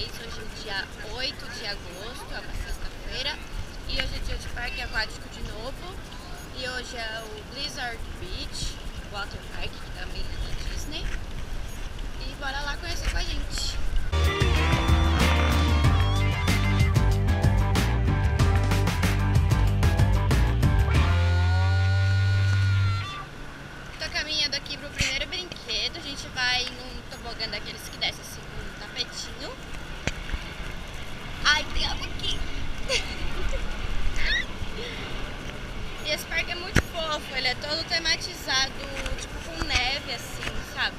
vocês. Hoje é dia 8 de agosto, é uma sexta-feira. E hoje é dia de parque aquático de novo. E hoje é o Blizzard Beach Water Park, que também é da Disney. E bora lá conhecer com a gente. Tô caminhando aqui pro primeiro brinquedo. A gente vai num tobogã daqueles que desce assim com um tapetinho. Ai, tem água aqui! E esse parque é muito fofo, ele é todo tematizado, tipo com neve assim, sabe?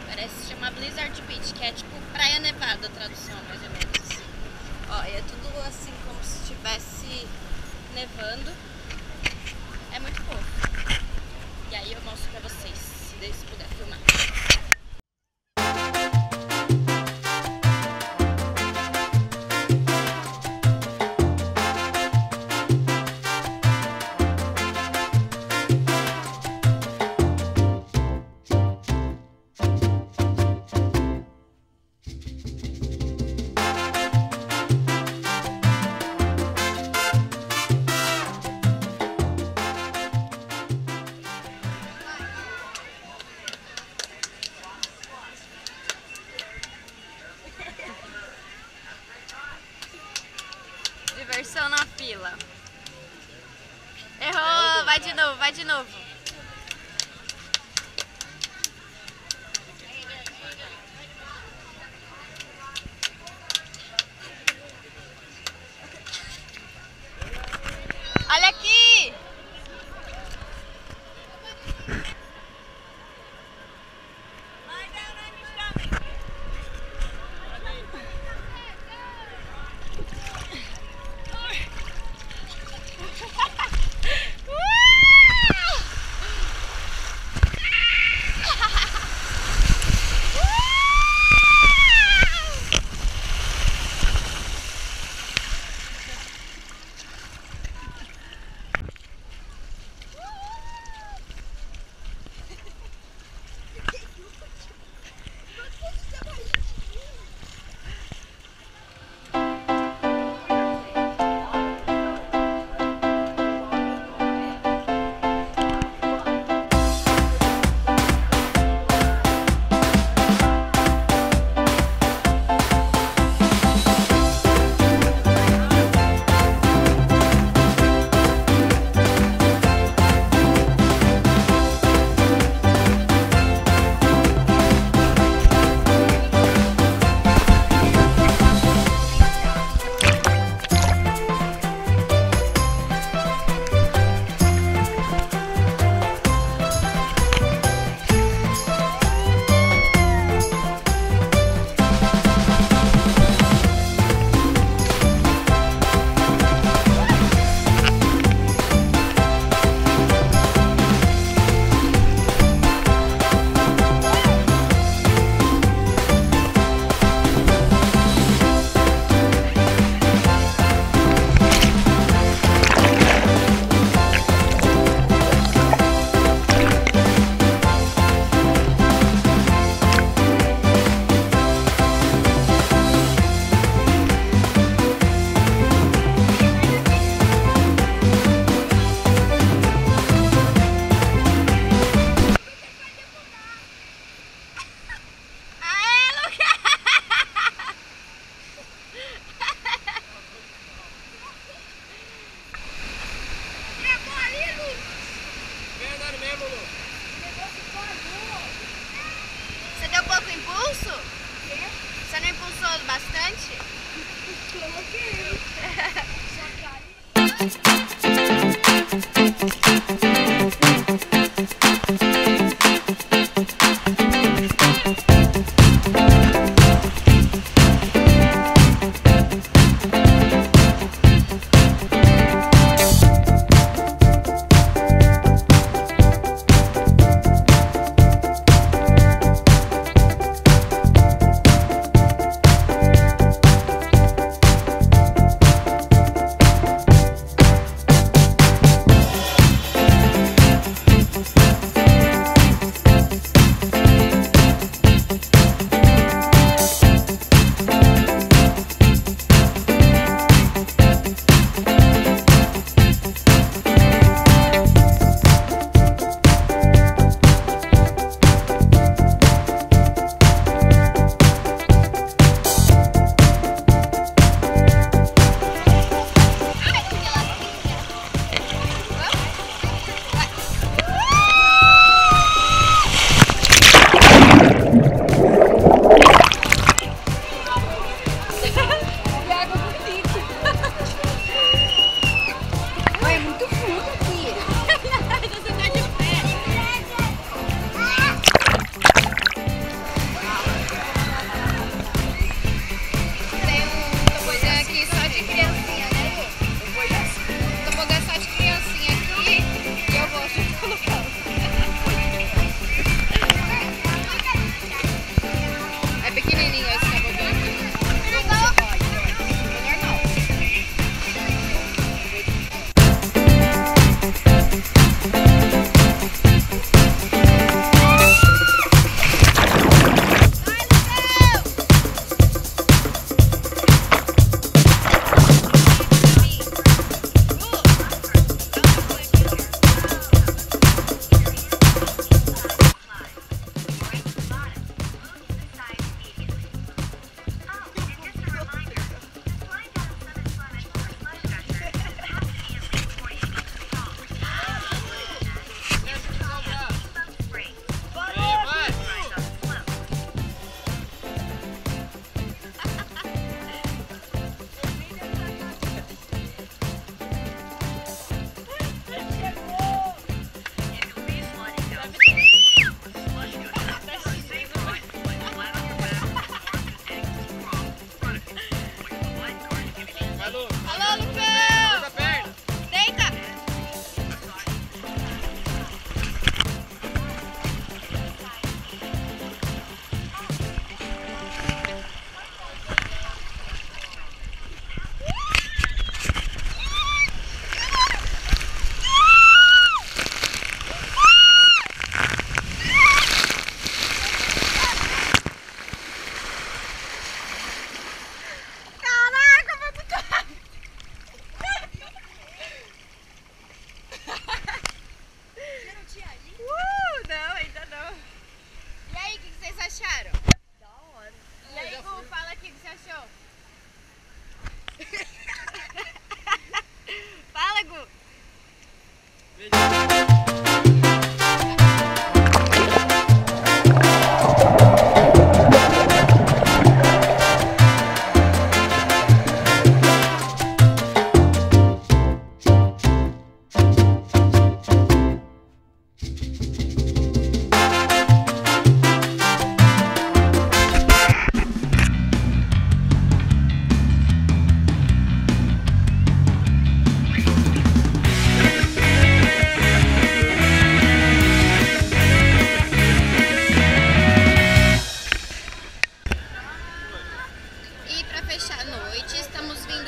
Parece se chama Blizzard Beach, que é tipo praia nevada, a tradução mais ou menos assim. Ó, e é tudo assim como se estivesse nevando. É muito fofo. E aí eu mostro pra vocês, se Deus puder filmar. Diversão na fila. Errou! Vai de novo, vai de novo. Olha aqui!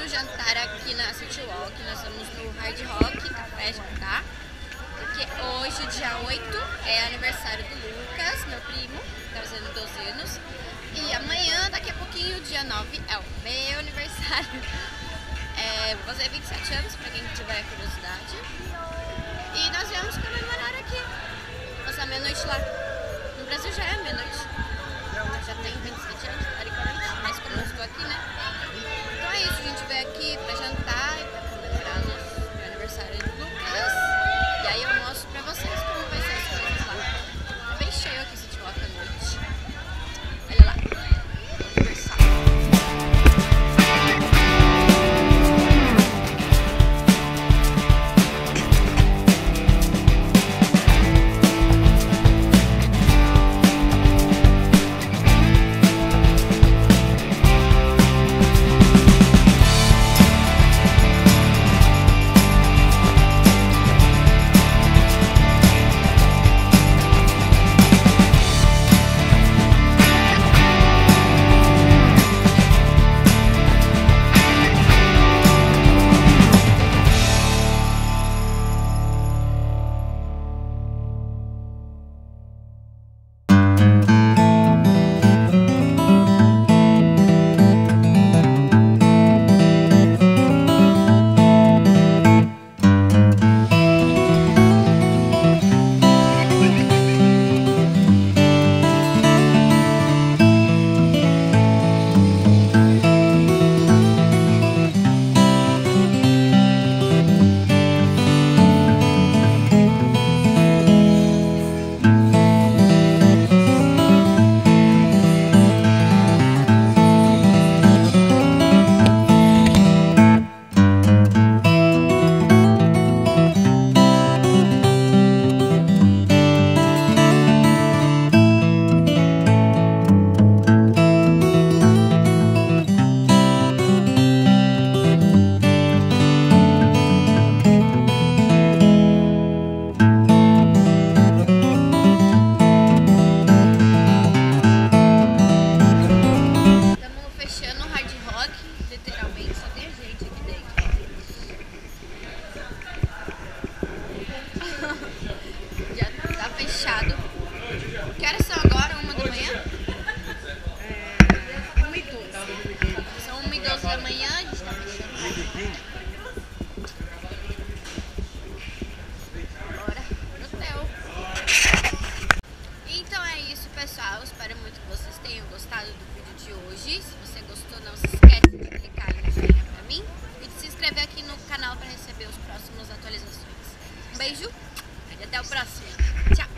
pro jantar aqui na City Walk. Nós vamos no Hard Rock Café jantar. Porque hoje, dia 8, é aniversário do Lucas, meu primo, que tá fazendo 12 anos. E amanhã, daqui a pouquinho, dia 9, é o meu aniversário. Vou fazer 27 anos, pra quem tiver curiosidade. E nós viemos comemorar aqui. Passar meia-noite lá. No Brasil já é meia-noite. Já tenho 27 anos, teoricamente, mas como eu estou aqui, né? Então é isso, a gente veio aqui pra jantar e pra comemorar nosso aniversário do Lucas. E aí eu mostro pra vocês como vai ser as coisas lá. É bem cheio aqui esse City Walk à noite. Olha lá. Aniversário. Literalmente, só tem gente aqui dentro. Já tá fechado. Que horas são agora? 1 da manhã? 1h12. São 1h12 da manhã, a gente tá fechando. Bora no hotel. Então é isso, pessoal. Espero muito que vocês tenham gostado do vídeo de hoje. Se você gostou, não se esquece de clicar no joinha pra mim e de se inscrever aqui no canal para receber as próximas atualizações. Um beijo e até o próximo. Tchau!